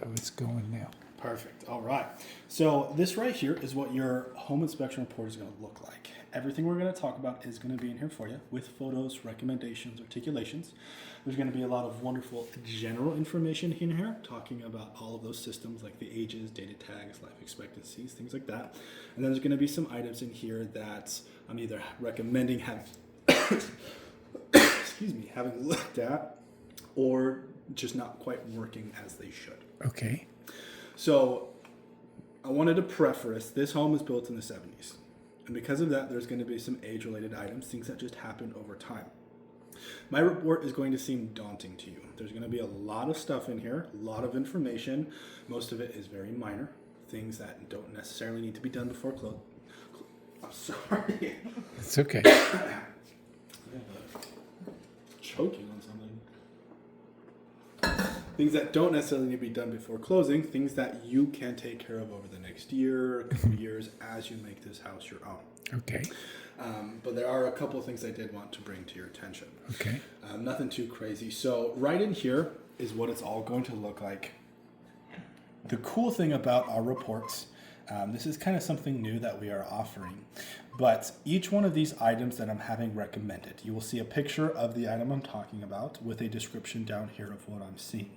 So it's going now. Perfect. All right. So this right here is what your home inspection report is going to look like. Everything we're going to talk about is going to be in here for you with photos, recommendations, articulations. There's going to be a lot of wonderful general information in here talking about all of those systems like the ages, data tags, life expectancies, things like that. And then there's going to be some items in here that I'm either recommending having looked at or just not quite working as they should. Okay. So I wanted to preface this home was built in the 70s. And because of that, there's going to be some age-related items, things that just happened over time. My report is going to seem daunting to you. There's going to be a lot of stuff in here, a lot of information. Most of it is very minor, things that don't necessarily need to be done before close. I'm sorry. It's okay. Choking on something. Things that don't necessarily need to be done before closing, things that you can take care of over the next year, a couple years, as you make this house your own. Okay. But there are a couple of things I did want to bring to your attention. Okay. Nothing too crazy. So right in here is what it's all going to look like. The cool thing about our reports, this is kind of something new that we are offering, but each one of these items that I'm having recommended, you will see a picture of the item I'm talking about with a description down here of what I'm seeing.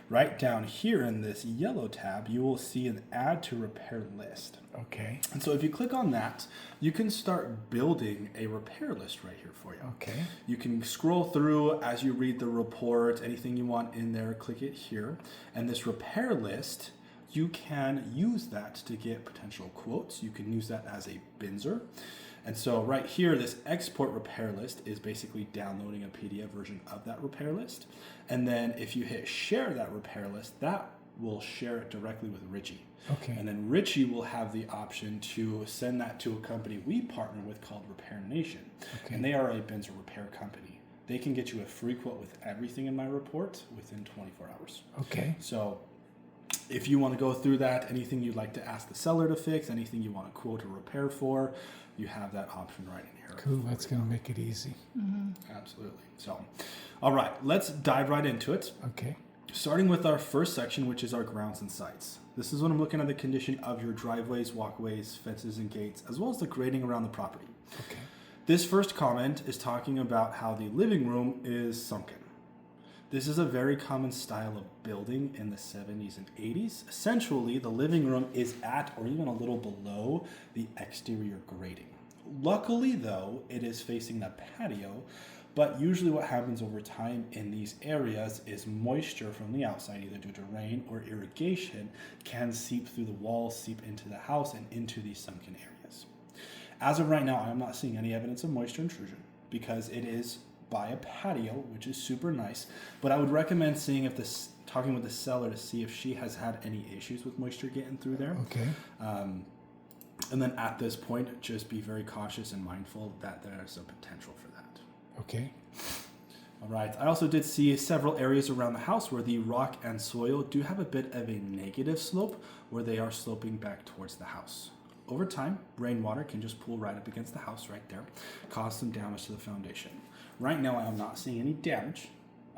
Right down here in this yellow tab, you will see an add to repair list. Okay. And so if you click on that, you can start building a repair list right here for you. Okay. You can scroll through as you read the report, anything you want in there, click it here. And this repair list, you can use that to get potential quotes. You can use that as a binzer. And so right here, this export repair list is basically downloading a PDF version of that repair list. And then if you hit share that repair list, that will share it directly with Richie. Okay. And then Richie will have the option to send that to a company we partner with called Repair Nation. Okay. And they are a binzer repair company. They can get you a free quote with everything in my report within 24 hours. Okay. So if you want to go through that, anything you'd like to ask the seller to fix, anything you want to quote or repair for, you have that option right in here. Cool. That's going to make it easy. Absolutely. So, all right, let's dive right into it. Okay. Starting with our first section, which is our grounds and sites. This is when I'm looking at the condition of your driveways, walkways, fences, and gates, as well as the grading around the property. Okay. This first comment is talking about how the living room is sunken. This is a very common style of building in the 70s and 80s. Essentially, the living room is at or even a little below the exterior grading. Luckily, though, it is facing the patio, but usually what happens over time in these areas is moisture from the outside, either due to rain or irrigation, can seep through the walls, seep into the house, and into these sunken areas. As of right now, I'm not seeing any evidence of moisture intrusion because it is by a patio, which is super nice. But I would recommend talking with the seller to see if she has had any issues with moisture getting through there. Okay. And then at this point, just be very cautious and mindful that there's a potential for that. Okay. All right. I also did see several areas around the house where the rock and soil do have a bit of a negative slope where they are sloping back towards the house. Over time, rainwater can just pool right up against the house right there, cause some damage to the foundation. Right now, I am not seeing any damage.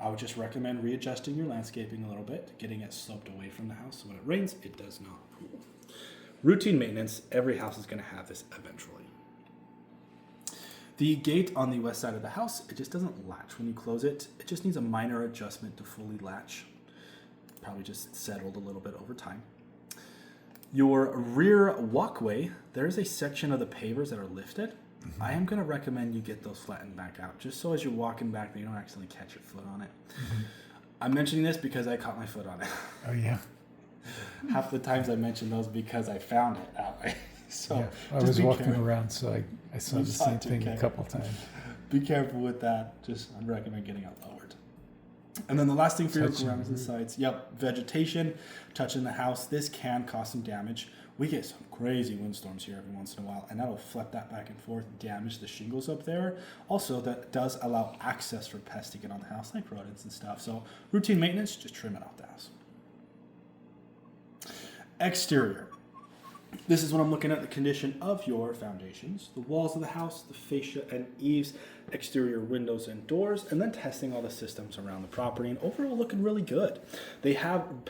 I would just recommend readjusting your landscaping a little bit, getting it sloped away from the house so when it rains, it does not pool. Routine maintenance, every house is going to have this eventually. The gate on the west side of the house, it just doesn't latch when you close it. It just needs a minor adjustment to fully latch. Probably just settled a little bit over time. Your rear walkway, there's a section of the pavers that are lifted. Mm-hmm. I am going to recommend you get those flattened back out, just so as you're walking back, you don't accidentally catch your foot on it. Mm-hmm. I'm mentioning this because I caught my foot on it. Oh, yeah. Half the times I mention those because I found it that way. So yeah. I was walking around, so I saw the same thing a couple times. Be careful with that. I'd recommend getting it lowered. And then the last thing for your grounds and sites, vegetation touching the house. This can cause some damage. We get some crazy windstorms here every once in a while, and that'll flip that back and forth, damage the shingles up there. Also, that does allow access for pests to get on the house, like rodents and stuff. So routine maintenance, just trim it off the house. Exterior. This is when I'm looking at the condition of your foundations, the walls of the house, the fascia and eaves, exterior windows and doors, and then testing all the systems around the property, and overall looking really good. They have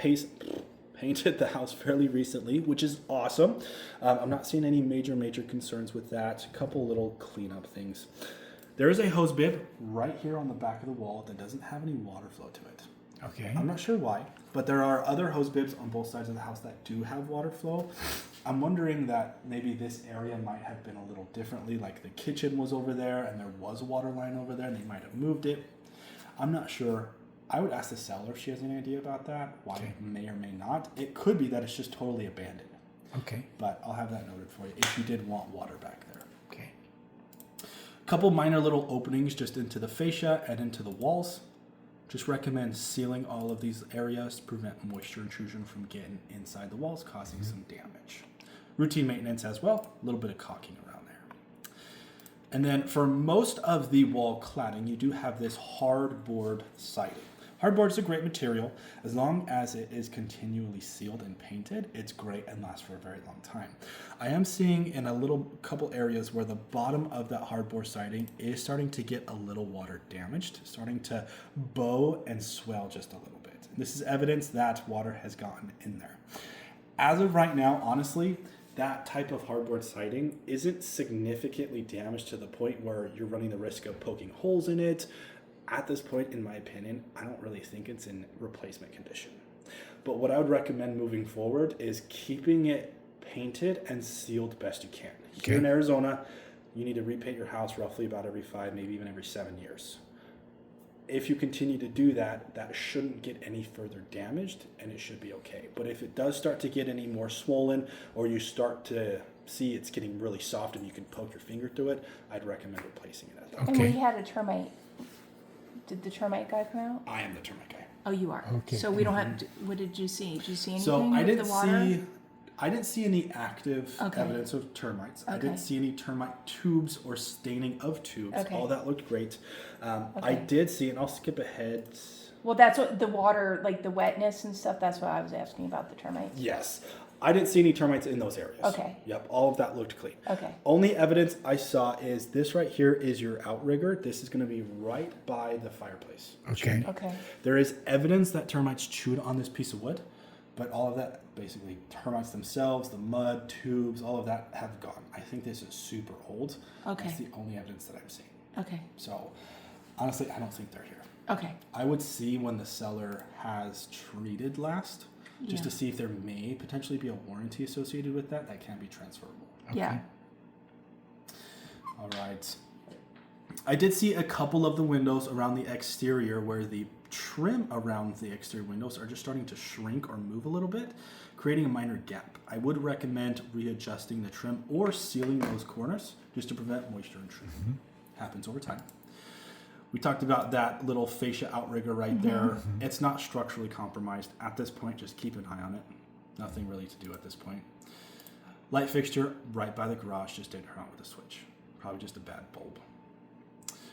painted the house fairly recently, which is awesome. I'm not seeing any major concerns with that. A couple little cleanup things. There is a hose bib right here on the back of the wall that doesn't have any water flow to it. Okay. I'm not sure why, but there are other hose bibs on both sides of the house that do have water flow. I'm wondering that maybe this area might have been a little differently, like the kitchen was over there and there was a water line over there and they might have moved it. I'm not sure. I would ask the seller if she has any idea about that, why Okay. it may or may not. It could be that it's just totally abandoned, Okay. but I'll have that noted for you if you did want water back there. Okay. Couple minor little openings just into the fascia and into the walls. Just recommend sealing all of these areas to prevent moisture intrusion from getting inside the walls, causing some damage. Routine maintenance as well, a little bit of caulking around there. And then for most of the wall cladding, you do have this hardboard siding. Hardboard is a great material. As long as it is continually sealed and painted, it's great and lasts for a very long time. I am seeing in a couple areas where the bottom of that hardboard siding is starting to get a little water damaged, starting to bow and swell just a little bit. This is evidence that water has gotten in there. As of right now, honestly, that type of hardboard siding isn't significantly damaged to the point where you're running the risk of poking holes in it. At this point, in my opinion, I don't really think it's in replacement condition. But what I would recommend moving forward is keeping it painted and sealed best you can. Okay. Here in Arizona, you need to repaint your house roughly about every 5, maybe even every 7 years. If you continue to do that, that shouldn't get any further damaged and it should be okay. But if it does start to get any more swollen or you start to see it's getting really soft and you can poke your finger through it, I'd recommend replacing it at that point. Okay. And we had a termite. Did the termite guy come out? I am the termite guy. Oh, you are. Okay. So we don't have. What did you see? Did you see anything So I with didn't the water? I didn't see any active Okay. evidence of termites. I Okay. didn't see any termite tubes or staining of tubes. Okay. All that looked great. I Okay. did see, and I'll skip ahead. Well, that's what the water, like the wetness and stuff. That's why I was asking about the termites. Yes, I didn't see any termites in those areas. Okay. Yep, all of that looked clean. Okay. Only evidence I saw is this right here is your outrigger. This is going to be right by the fireplace. Okay. Okay. There is evidence that termites chewed on this piece of wood, but all of that, basically termites themselves, the mud, tubes, all of that have gone. I think this is super old. Okay. That's the only evidence that I'm seeing. Okay. So honestly, I don't think they're here. Okay. I would see when the seller has treated last, just to Yeah. see if there may potentially be a warranty associated with that that can be transferable. Yeah. All right. I did see a couple of the windows around the exterior where the trim around the exterior windows are just starting to shrink or move a little bit, creating a minor gap. I would recommend readjusting the trim or sealing those corners just to prevent moisture intrusion. Happens over time. We talked about that little fascia outrigger right there. It's not structurally compromised. At this point, just keep an eye on it. Nothing really to do at this point. Light fixture right by the garage just didn't turn on with a switch. Probably just a bad bulb.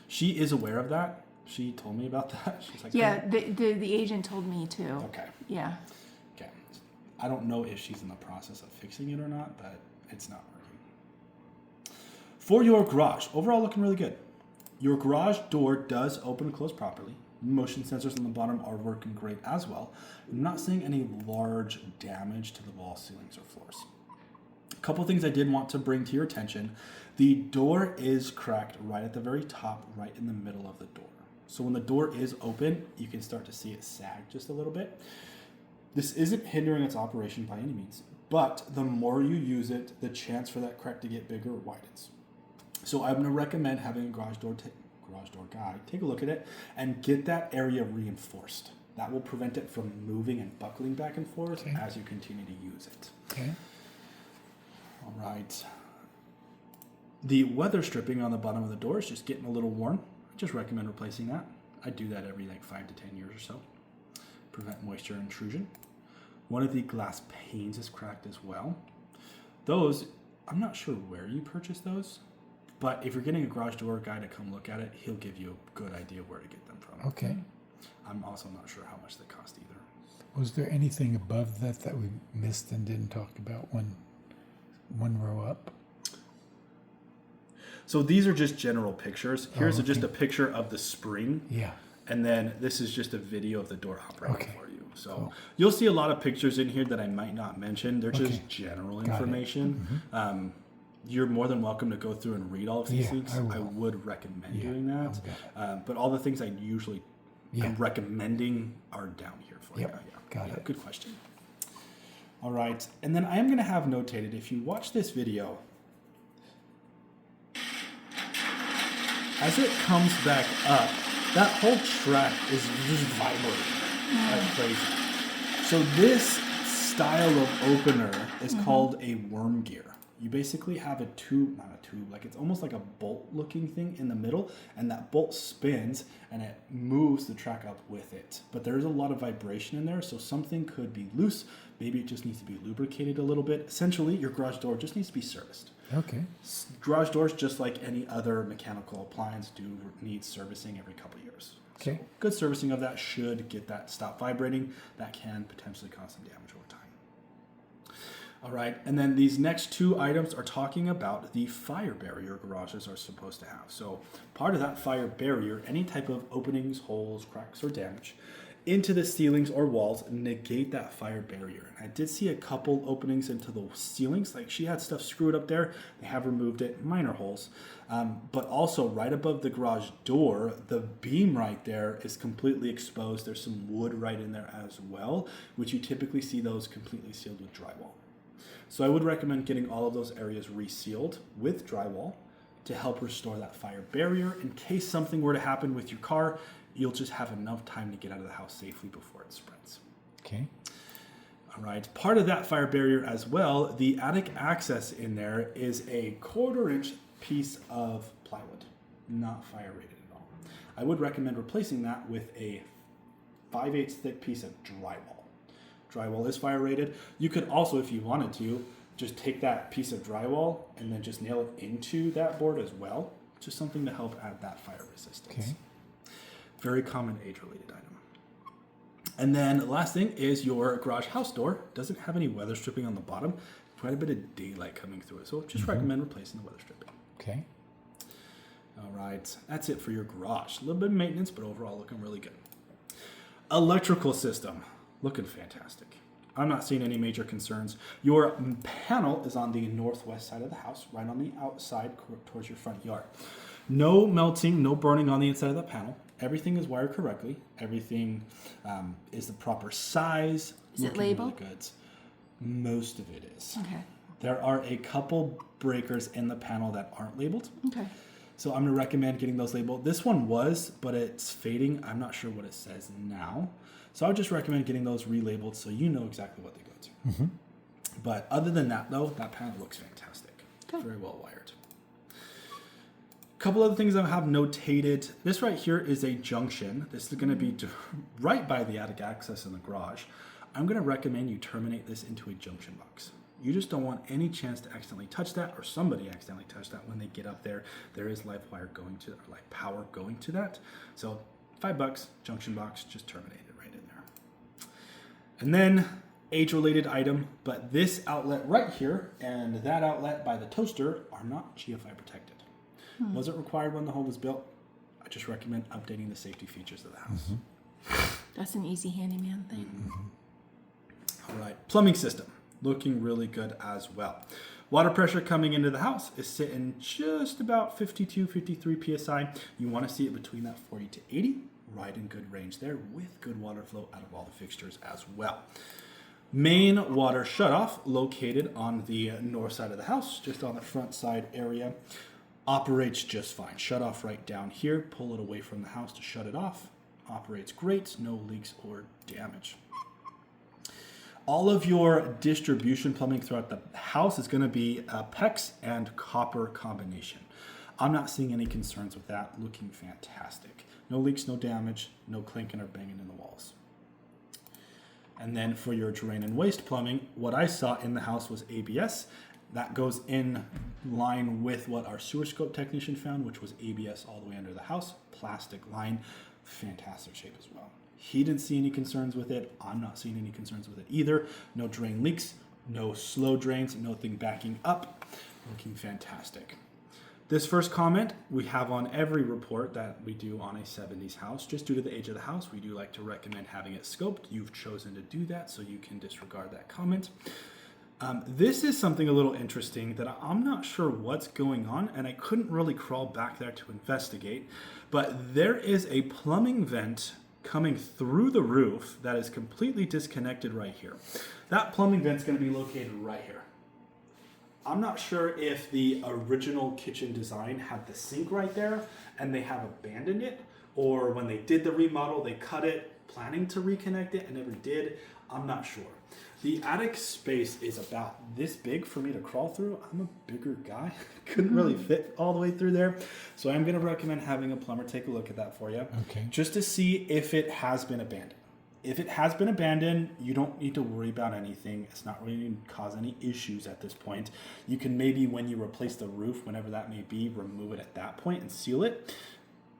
She is aware of that. She told me about that. She's like, Yeah. The agent told me too. Okay. Yeah. Okay. I don't know if she's in the process of fixing it or not, but it's not working. For your garage, overall looking really good. Your garage door does open and close properly. Motion sensors on the bottom are working great as well. I'm not seeing any large damage to the wall, ceilings, or floors. A couple things I did want to bring to your attention. The door is cracked right at the very top, right in the middle of the door. So when the door is open, you can start to see it sag just a little bit. This isn't hindering its operation by any means, but the more you use it, the chance for that crack to get bigger widens. So I'm going to recommend having a garage door guy take a look at it and get that area reinforced. That will prevent it from moving and buckling back and forth Okay. as you continue to use it. Okay. All right. The weather stripping on the bottom of the door is just getting a little worn. I just recommend replacing that. I do that every 5 to 10 years or so. Prevent moisture intrusion. One of the glass panes is cracked as well. Those, I'm not sure where you purchase those, but if you're getting a garage door guy to come look at it, he'll give you a good idea where to get them from. Okay. I'm also not sure how much they cost either. Was there anything above that we missed and didn't talk about one row up? So these are just general pictures. Here's okay. just a picture of the spring. Yeah. And then this is just a video of the door operating Okay. for you. So Cool. you'll see a lot of pictures in here that I might not mention. They're Okay. just general Got it. information. You're more than welcome to go through and read all of these Yeah, things. I will. I would recommend Yeah, doing I'll that. get it. But all the things I usually Yeah. am recommending are down here for Yep, you. got it. Good question. All right. And then I am going to have notated, if you watch this video, as it comes back up, that whole track is just vibrating like crazy. So this style of opener is called a worm gear. You basically have a tube, not a tube, like it's almost like a bolt looking thing in the middle, and that bolt spins and it moves the track up with it. But there's a lot of vibration in there, so something could be loose. Maybe it just needs to be lubricated a little bit. Essentially, your garage door just needs to be serviced. Okay. Garage doors, just like any other mechanical appliance, do need servicing every couple of years. Okay. Good servicing of that should get that stop vibrating. That can potentially cause some damage over time. All right, and then these next two items are talking about the fire barrier garages are supposed to have. So part of that fire barrier, any type of openings, holes, cracks, or damage into the ceilings or walls negate that fire barrier. And I did see a couple openings into the ceilings, like she had stuff screwed up there. They have removed it, minor holes. But also right above the garage door, the beam right there is completely exposed. There's some wood right in there as well, which you typically see those completely sealed with drywall. So I would recommend getting all of those areas resealed with drywall to help restore that fire barrier. In case something were to happen with your car, you'll just have enough time to get out of the house safely before it spreads. Okay. All right, part of that fire barrier as well, the attic access in there is a 1/4 inch piece of plywood, not fire rated at all. I would recommend replacing that with a 5/8 thick piece of drywall. Drywall is fire rated. You could also, if you wanted to, just take that piece of drywall and then just nail it into that board as well. Just something to help add that fire resistance. Okay. Very common age-related item. And then the last thing is your garage house door doesn't have any weather stripping on the bottom. Quite a bit of daylight coming through it. So just recommend replacing the weather stripping. Okay. All right, that's it for your garage. A little bit of maintenance, but overall looking really good. Electrical system, looking fantastic. I'm not seeing any major concerns. Your panel is on the northwest side of the house, right on the outside towards your front yard. No melting, no burning on the inside of the panel. Everything is wired correctly. Everything is the proper size. Is it looking labeled? Really good. Most of it is. Okay. There are a couple breakers in the panel that aren't labeled. Okay. So I'm gonna recommend getting those labeled. This one was, but it's fading. I'm not sure what it says now. So I would just recommend getting those relabeled so you know exactly what they go to. But other than that though, that panel looks fantastic. Good. Very well wired. Couple other things I have notated. This right here is a junction. This is gonna be right by the attic access in the garage. I'm gonna recommend you terminate this into a junction box. You just don't want any chance to accidentally touch that or somebody accidentally touch that when they get up there. There is live wire going to, or live power going to that. So $5, junction box, just terminate it right in there. And then age-related item, but this outlet right here and that outlet by the toaster are not GFI protected. Wasn't required when the home was built. I just recommend updating the safety features of the house. That's an easy handyman thing. All right, plumbing system, looking really good as well. Water pressure coming into the house is sitting just about 52, 53 PSI. You want to see it between that 40 to 80, right in good range there with good water flow out of all the fixtures as well. Main water shutoff located on the north side of the house, just on the front side area. Operates just fine. Shut off right down here. Pull it away from the house to shut it off. Operates great. No leaks or damage. All of your distribution plumbing throughout the house is going to be a PEX and copper combination. I'm not seeing any concerns with that. Looking fantastic. No leaks, no damage, no clinking or banging in the walls. And then for your drain and waste plumbing, what I saw in the house was ABS. That goes in line with what our sewer scope technician found, which was ABS all the way under the house. Plastic line, fantastic shape as well. He didn't see any concerns with it. I'm not seeing any concerns with it either. No drain leaks, no slow drains, nothing backing up. Looking fantastic. This first comment we have on every report that we do on a 70s house. Just due to the age of the house, we do like to recommend having it scoped. You've chosen to do that, so you can disregard that comment. This is something a little interesting that I'm not sure what's going on, and I couldn't really crawl back there to investigate, but there is a plumbing vent coming through the roof that is completely disconnected right here. That plumbing vent's going to be located right here. I'm not sure if the original kitchen design had the sink right there and they have abandoned it, or when they did the remodel, they cut it, planning to reconnect it and never did. I'm not sure. The attic space is about this big for me to crawl through. I'm a bigger guy. Couldn't really fit all the way through there. So I'm going to recommend having a plumber take a look at that for you. Okay. Just to see if it has been abandoned. If it has been abandoned, you don't need to worry about anything. It's not really going to cause any issues at this point. You can maybe, when you replace the roof, whenever that may be, remove it at that point and seal it.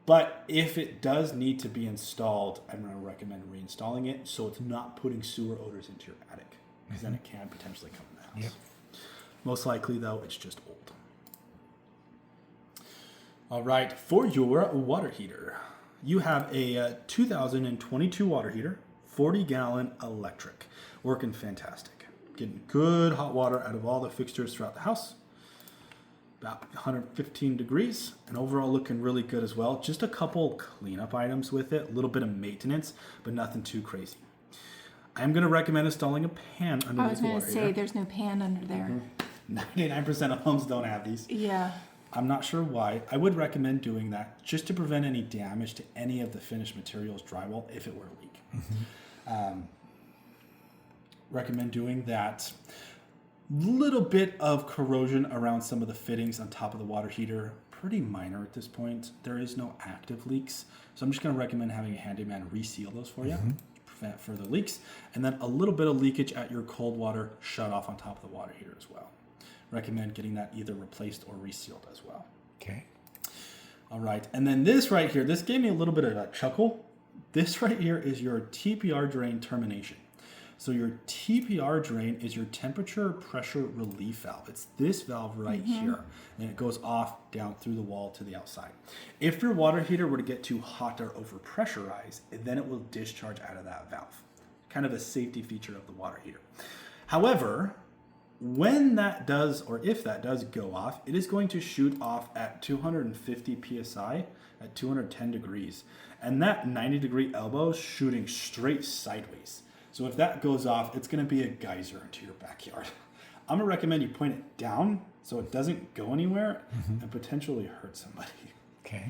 But if it does need to be installed, I'm going to recommend reinstalling it so it's not putting sewer odors into your attic, because then it can potentially come in the house. Yep. Most likely, though, it's just old. All right, for your water heater, you have a 2022 water heater, 40-gallon electric, working fantastic. Getting good hot water out of all the fixtures throughout the house. About 115 degrees, and overall looking really good as well. Just a couple cleanup items with it, a little bit of maintenance, but nothing too crazy. I'm going to recommend installing a pan I underneath was the going water to say heater. there's no pan under there. 99% of homes don't have these. Yeah. I'm not sure why. I would recommend doing that just to prevent any damage to any of the finished materials, drywall, if it were a leak. Recommend doing that. Little bit of corrosion around some of the fittings on top of the water heater. Pretty minor at this point. There is no active leaks. So I'm just going to recommend having a handyman reseal those for you to prevent further leaks. And then a little bit of leakage at your cold water shut off on top of the water heater as well. Recommend getting that either replaced or resealed as well. Okay. All right. And then this right here, this gave me a little bit of a chuckle. This right here is your TPR drain termination. So your TPR drain is your temperature pressure relief valve. It's this valve right here, and it goes off down through the wall to the outside. If your water heater were to get too hot or overpressurized, then it will discharge out of that valve. Kind of a safety feature of the water heater. However, when that does, or if that does go off, it is going to shoot off at 250 psi at 210 degrees. And that 90-degree elbow is shooting straight sideways. So if that goes off, it's going to be a geyser into your backyard. I'm going to recommend you point it down so it doesn't go anywhere and potentially hurt somebody. Okay.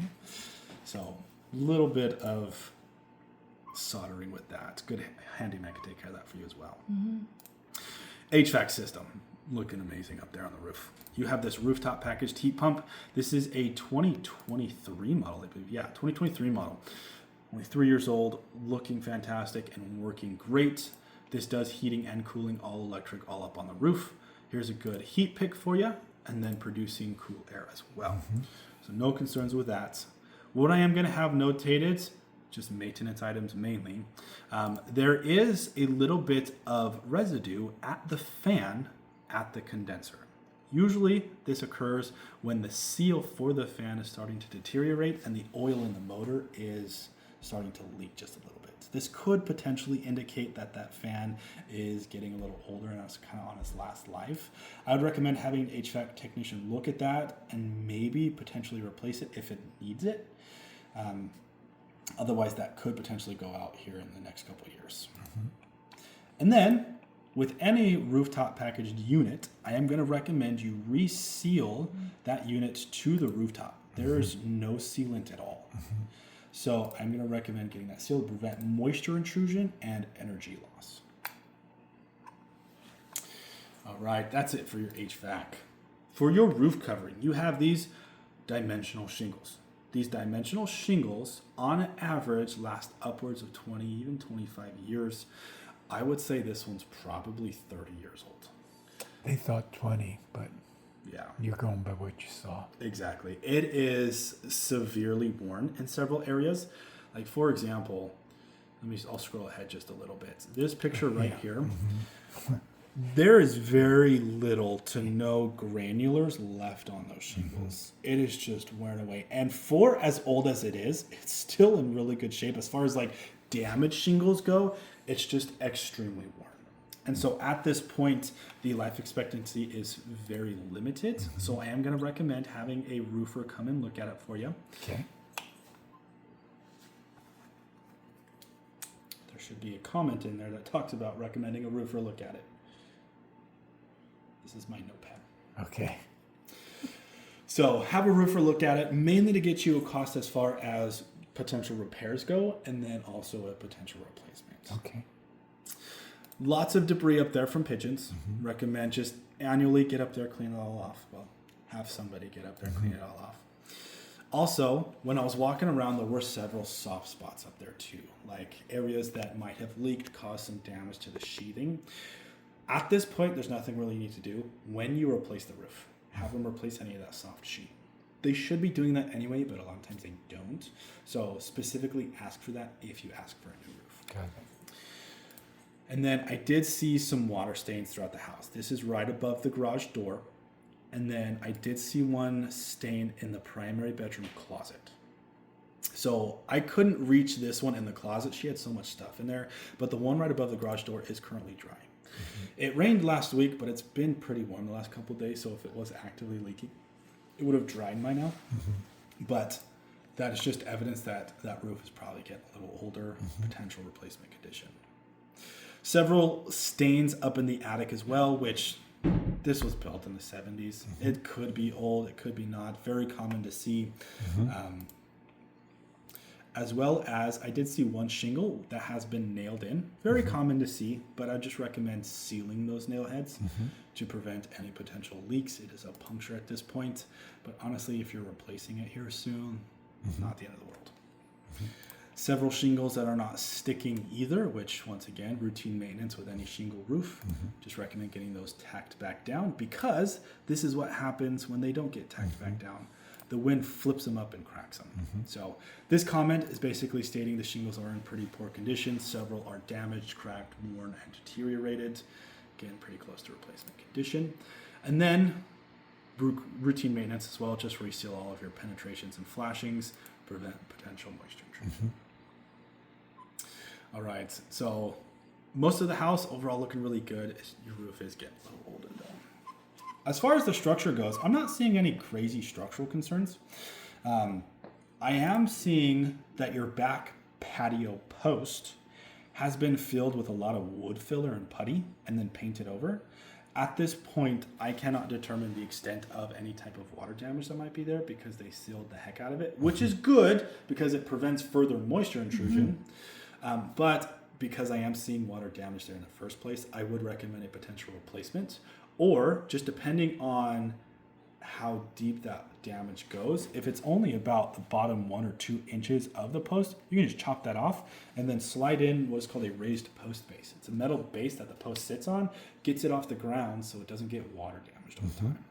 So a little bit of soldering with that. Good handyman can take care of that for you as well. HVAC system, looking amazing up there on the roof. You have this rooftop packaged heat pump. This is a 2023 model, I believe. Yeah, 2023 model. Only 3 years old, looking fantastic and working great. This does heating and cooling, all electric, all up on the roof. Here's a good heat pick for you, and then producing cool air as well. So no concerns with that. What I am going to have notated, just maintenance items mainly, there is a little bit of residue at the fan at the condenser. Usually this occurs when the seal for the fan is starting to deteriorate and the oil in the motor is starting to leak just a little bit. This could potentially indicate that that fan is getting a little older and it's kind of on its last life. I would recommend having an HVAC technician look at that and maybe potentially replace it if it needs it. Otherwise, that could potentially go out here in the next couple of years. And then, with any rooftop packaged unit, I am going to recommend you reseal that unit to the rooftop. There is no sealant at all. So I'm going to recommend getting that sealed to prevent moisture intrusion and energy loss. All right, that's it for your HVAC. For your roof covering, you have these dimensional shingles. These dimensional shingles, on average, last upwards of 20, even 25 years. I would say this one's probably 30 years old. They thought 20, but Yeah, you're going by what you saw. exactly. It is severely worn in several areas. Like, for example, I'll scroll ahead just a little bit. This picture right here, There is very little to no granulars left on those shingles. It is just wearing away. And for as old as it is, it's still in really good shape. As far as like damaged shingles go, it's just extremely worn. And so at this point, the life expectancy is very limited. So I am going to recommend having a roofer come and look at it for you. Okay. There should be a comment in there that talks about recommending a roofer look at it. This is my notepad. Okay. So have a roofer look at it, mainly to get you a cost as far as potential repairs go, and then also a potential replacement. Okay. Lots of debris up there from pigeons. Recommend just annually get up there, clean it all off. Well, have somebody get up there, clean it all off. Also, when I was walking around, there were several soft spots up there too, like areas that might have leaked, caused some damage to the sheathing. At this point, there's nothing really you need to do. When you replace the roof, have them replace any of that soft sheet. They should be doing that anyway, but a lot of times they don't. So specifically ask for that if you ask for a new roof. Got it. And then I did see some water stains throughout the house. This is right above the garage door. And then I did see one stain in the primary bedroom closet. So I couldn't reach this one in the closet. She had so much stuff in there. But the one right above the garage door is currently dry. It rained last week, but it's been pretty warm the last couple of days. So if it was actively leaking, it would have dried by now. But that is just evidence that that roof is probably getting a little older, potential replacement condition. Several stains up in the attic as well, which this was built in the 70s. It could be old, it could be not. Very common to see. As well as I did see one shingle that has been nailed in. Very common to see, but I just recommend sealing those nail heads to prevent any potential leaks. It is a puncture at this point, but honestly, if you're replacing it here soon, it's not the end of the world. Several shingles that are not sticking either, which once again, routine maintenance with any shingle roof. Just recommend getting those tacked back down, because this is what happens when they don't get tacked back down. The wind flips them up and cracks them. So this comment is basically stating the shingles are in pretty poor condition. Several are damaged, cracked, worn, and deteriorated. Again, pretty close to replacement condition. And then routine maintenance as well. Just reseal all of your penetrations and flashings. Prevent potential moisture intrusion. All right, so most of the house overall looking really good. Your roof is getting a little old and dull. As far as the structure goes, I'm not seeing any crazy structural concerns. I am seeing that your back patio post has been filled with a lot of wood filler and putty and then painted over. At this point, I cannot determine the extent of any type of water damage that might be there because they sealed the heck out of it, which is good because it prevents further moisture intrusion. But because I am seeing water damage there in the first place, I would recommend a potential replacement. Or just depending on how deep that damage goes, if it's only about the bottom 1 or 2 inches of the post, you can just chop that off and then slide in what's called a raised post base. It's a metal base that the post sits on, gets it off the ground so it doesn't get water damaged all the time.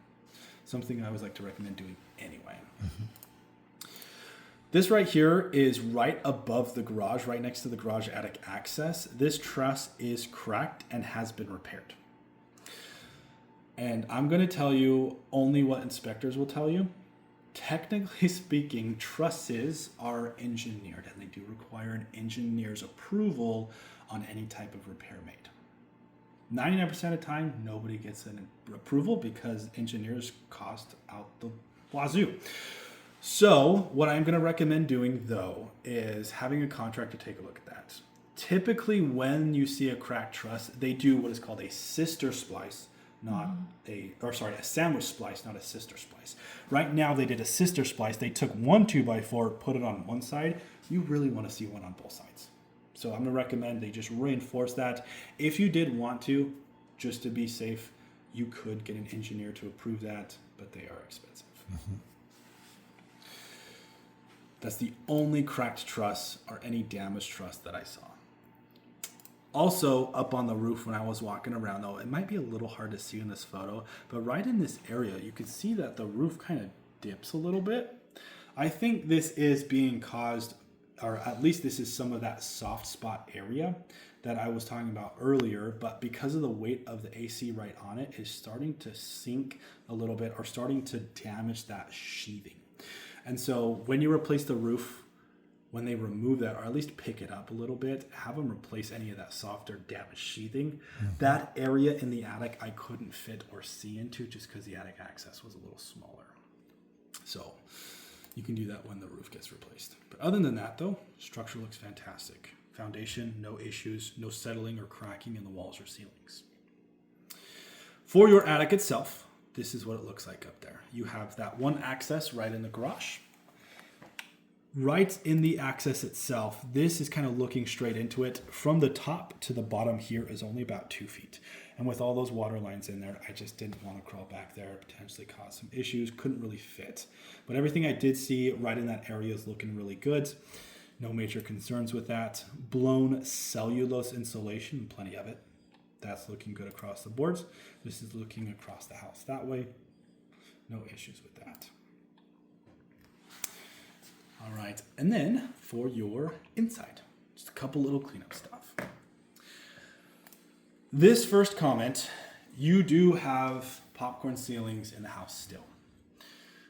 Something I always like to recommend doing anyway. This right here is right above the garage, right next to the garage attic access. This truss is cracked and has been repaired. And I'm going to tell you only what inspectors will tell you. Technically speaking, trusses are engineered and they do require an engineer's approval on any type of repair made. 99% of the time, nobody gets an approval because engineers cost out the wazoo. So what I'm going to recommend doing though is having a contractor take a look at that. Typically when you see a cracked truss, they do what is called a sister splice. A sandwich splice, not a sister splice. Right now they did a sister splice. They took one 2x4, put it on one side. You really want to see one on both sides. So I'm going to recommend they just reinforce that. If you did want to, just to be safe, you could get an engineer to approve that, but they are expensive. That's the only cracked truss or any damaged truss that I saw. Also, up on the roof when I was walking around, though, it might be a little hard to see in this photo, but right in this area, you can see that the roof kind of dips a little bit. I think this is being caused, or at least this is some of that soft spot area that I was talking about earlier, but because of the weight of the AC right on it, is starting to sink a little bit or starting to damage that sheathing. And so when you replace the roof, when they remove that, or at least pick it up a little bit, have them replace any of that softer damaged sheathing. That area in the attic I couldn't fit or see into just because the attic access was a little smaller. So you can do that when the roof gets replaced. But other than that though, structure looks fantastic. Foundation, no issues, no settling or cracking in the walls or ceilings. For your attic itself, this is what it looks like up there. You have that one access right in the garage. Right in the access itself, this is kind of looking straight into it. From the top to the bottom here is only about 2 feet. And with all those water lines in there, I just didn't want to crawl back there, potentially cause some issues, couldn't really fit. But everything I did see right in that area is looking really good. No major concerns with that. Blown cellulose insulation, plenty of it. That's looking good across the boards. This is looking across the house that way. No issues with that. All right, and then for your inside, just a couple little cleanup stuff. This first comment, you do have popcorn ceilings in the house still.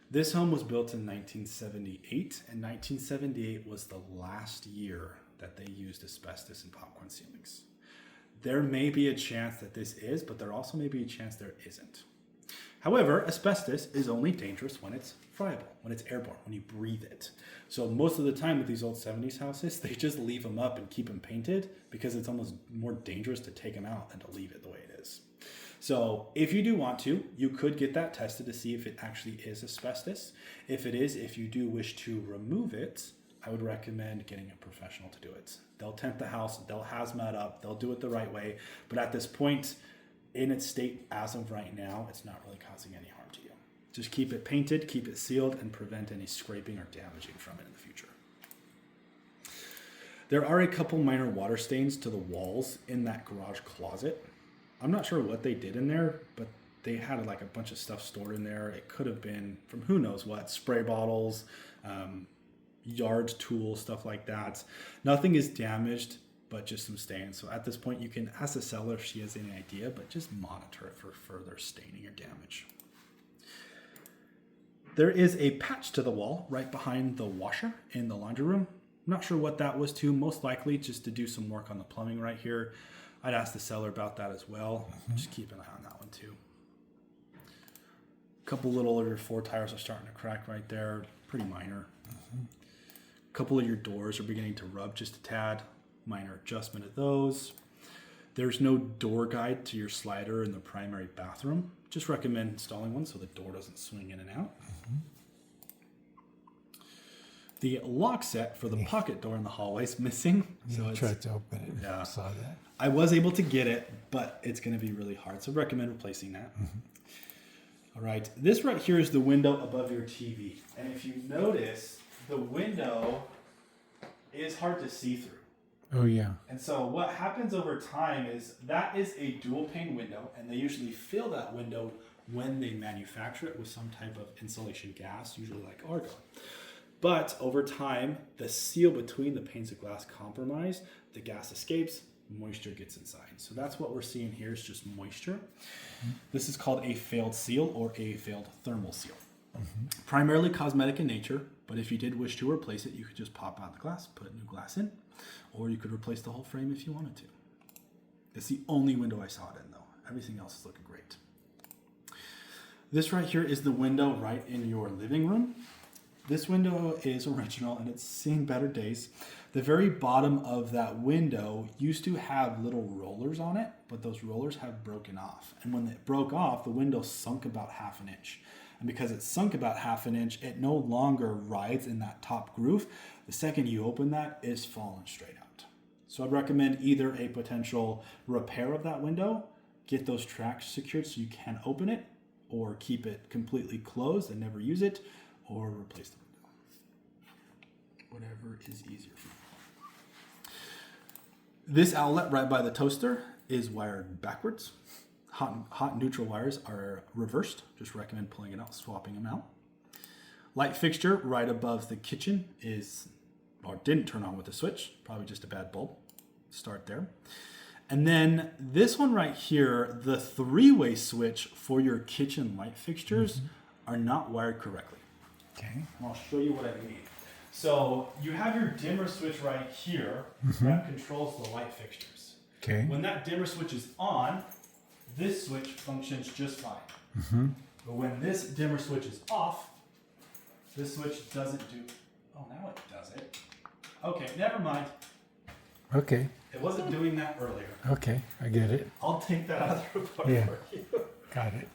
This home was built in 1978, and 1978 was the last year that they used asbestos in popcorn ceilings. There may be a chance that this is, but there also may be a chance there isn't. However, asbestos is only dangerous when it's friable, when it's airborne, when you breathe it. So most of the time with these old 70s houses, they just leave them up and keep them painted because it's almost more dangerous to take them out than to leave it the way it is. So if you do want to, you could get that tested to see if it actually is asbestos. If it is, if you do wish to remove it, I would recommend getting a professional to do it. They'll tent the house, they'll hazmat up, they'll do it the right way. But at this point, in its state as of right now, it's not really causing any harm to you. Just keep it painted, keep it sealed, and prevent any scraping or damaging from it in the future. There are a couple minor water stains to the walls in that garage closet. I'm not sure what they did in there, but they had like a bunch of stuff stored in there. It could have been from who knows what, spray bottles, yard tools, stuff like that. Nothing is damaged, but just some stains. So at this point, you can ask the seller if she has any idea, but just monitor it for further staining or damage. There is a patch to the wall right behind the washer in the laundry room. I'm not sure what that was to, most likely just to do some work on the plumbing right here. I'd ask the seller about that as well. Just keep an eye on that one too. A couple little of your floor tires are starting to crack right there, pretty minor. A couple of your doors are beginning to rub just a tad. Minor adjustment of those. There's no door guide to your slider in the primary bathroom. Just recommend installing one so the door doesn't swing in and out. The lock set for the pocket door in the hallway is missing. So I tried to open it. Yeah. Saw that. I was able to get it, but it's going to be really hard. So recommend replacing that. All right. This right here is the window above your TV. And if you notice, the window is hard to see through. Oh, yeah. And so what happens over time is that is a dual pane window, and they usually fill that window when they manufacture it with some type of insulation gas, usually like argon. But over time, the seal between the panes of glass compromise, the gas escapes, moisture gets inside. So that's what we're seeing here is just moisture. This is called a failed seal or a failed thermal seal. Primarily cosmetic in nature, but if you did wish to replace it, you could just pop out the glass, put new glass in, or you could replace the whole frame if you wanted to. It's the only window I saw it in though. Everything else is looking great. This right here is the window right in your living room. This window is original and it's seen better days. The very bottom of that window used to have little rollers on it, but those rollers have broken off. And when it broke off, the window sunk about 1/2 inch. And because it sunk about 1/2 inch, it no longer rides in that top groove. The second you open that, it's falling straight out. So I'd recommend either a potential repair of that window, get those tracks secured so you can open it, or keep it completely closed and never use it, or replace the window. Whatever is easier for you. This outlet right by the toaster is wired backwards. Hot and neutral wires are reversed. Just recommend pulling it out, swapping them out. Light fixture right above the kitchen is, or didn't turn on with the switch, probably just a bad bulb. start there. And then this one right here, the 3-way switch for your kitchen light fixtures are not wired correctly. Okay. And I'll show you what I mean. So you have your dimmer switch right here that controls the light fixtures. Okay. When that dimmer switch is on, this switch functions just fine. But when this dimmer switch is off, this switch doesn't do. Oh, now it does it. Okay, never mind. Okay. It wasn't doing that earlier. Okay. I get it. I'll take that out of the report Yeah. for you. Got it.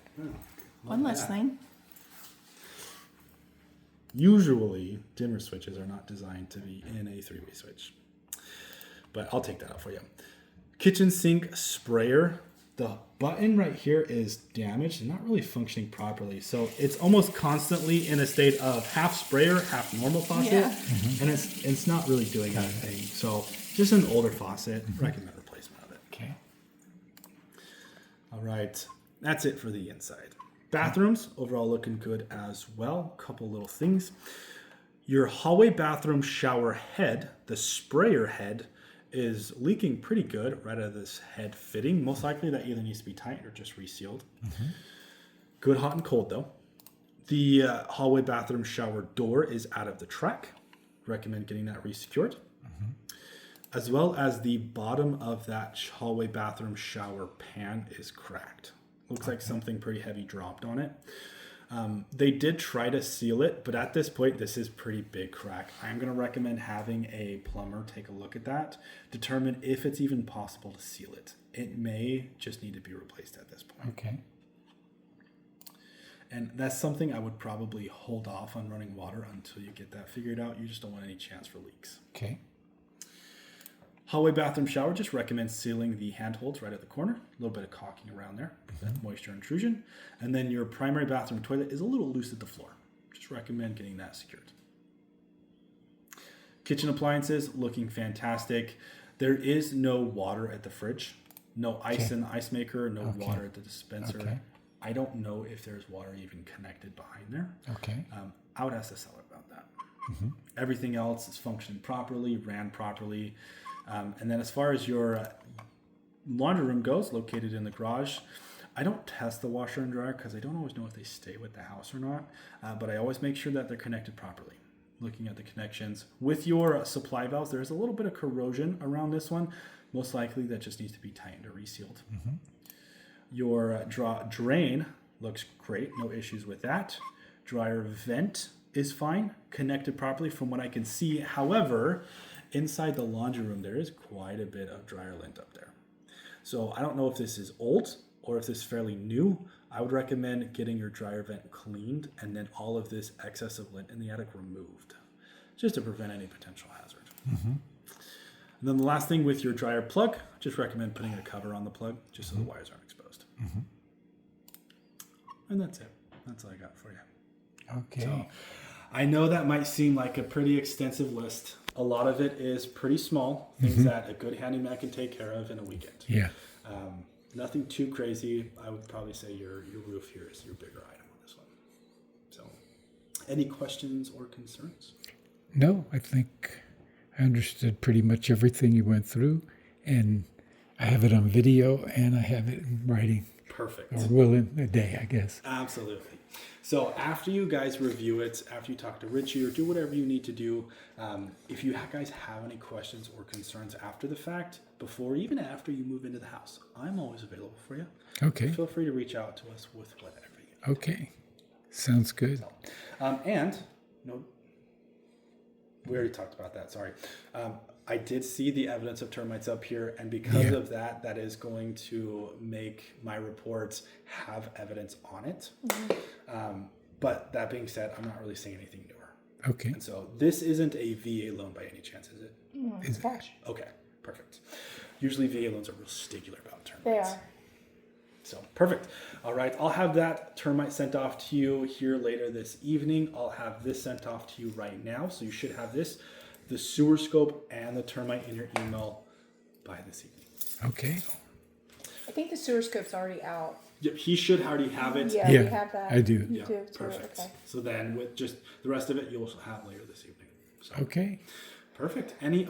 One last thing. Usually, dimmer switches are not designed to be in a 3-way switch. But I'll take that out for you. Kitchen sink sprayer. The button right here is damaged and not really functioning properly. So it's almost constantly in a state of half sprayer, half normal faucet. Yeah. And it's not really doing anything. So just an older faucet. Recommend replacement of it. Okay. All right, that's it for the inside. Bathrooms, overall looking good as well. Couple little things. Your hallway bathroom shower head, the sprayer head, is leaking pretty good right out of this head fitting. Most likely that either needs to be tightened or just resealed. Good hot and cold though. The hallway bathroom shower door is out of the track. Recommend getting that resecured. As well as the bottom of that hallway bathroom shower pan is cracked. Looks like something pretty heavy dropped on it. They did try to seal it, but at this point, this is pretty big crack. I'm going to recommend having a plumber take a look at that, determine if it's even possible to seal it. It may just need to be replaced at this point. Okay. And that's something I would probably hold off on running water until you get that figured out. You just don't want any chance for leaks. Okay. Hallway bathroom shower, just recommend sealing the handholds right at the corner. A little bit of caulking around there, prevent moisture intrusion. And then your primary bathroom toilet is a little loose at the floor. Just recommend getting that secured. Kitchen appliances, looking fantastic. There is no water at the fridge. No ice in the ice maker, no water at the dispenser. Okay. I don't know if there's water even connected behind there. Okay. I would ask the seller about that. Everything else is functioning properly, ran properly. And then as far as your laundry room goes, located in the garage, I don't test the washer and dryer because I don't always know if they stay with the house or not. But I always make sure that they're connected properly. Looking at the connections. With your supply valves, there's a little bit of corrosion around this one. Most likely that just needs to be tightened or resealed. Your drain looks great. No issues with that. Dryer vent is fine. Connected properly from what I can see. However, inside the laundry room, there is quite a bit of dryer lint up there. So I don't know if this is old or if this is fairly new. I would recommend getting your dryer vent cleaned and then all of this excess of lint in the attic removed, just to prevent any potential hazard. And then the last thing with your dryer plug, just recommend putting a cover on the plug just so the wires aren't exposed. And that's it. That's all I got for you. Okay. So, I know that might seem like a pretty extensive list. A lot of it is pretty small, things that a good handyman can take care of in a weekend. Yeah. Nothing too crazy. I would probably say your roof here is your bigger item on this one. So, any questions or concerns? No, I think I understood pretty much everything you went through, and I have it on video and I have it in writing, Perfect. or will in a day, I guess. Absolutely. So after you guys review it, after you talk to Richie or do whatever you need to do, if you guys have any questions or concerns after the fact, before, even after you move into the house, I'm always available for you. Okay. Feel free to reach out to us with whatever you Okay. Sounds good. And, no, we already talked about that, sorry. I did see the evidence of termites up here, and because of that, that is going to make my reports have evidence on it. But that being said, I'm not really seeing anything newer. Okay. And so this isn't a VA loan by any chance, is it? It's cash. Okay, perfect. Usually VA loans are real stickler about termites. They are. So perfect. All right, I'll have that termite sent off to you here later this evening. I'll have this sent off to you right now. So you should have this, the sewer scope and the termite in your email by this evening. Okay. I think the sewer scope's already out. Yep, he should already have it. Yeah, Yeah, we have that. I do. You Yeah, do too. perfect. Okay. So then with just the rest of it, you'll have later this evening. So Okay. perfect. Any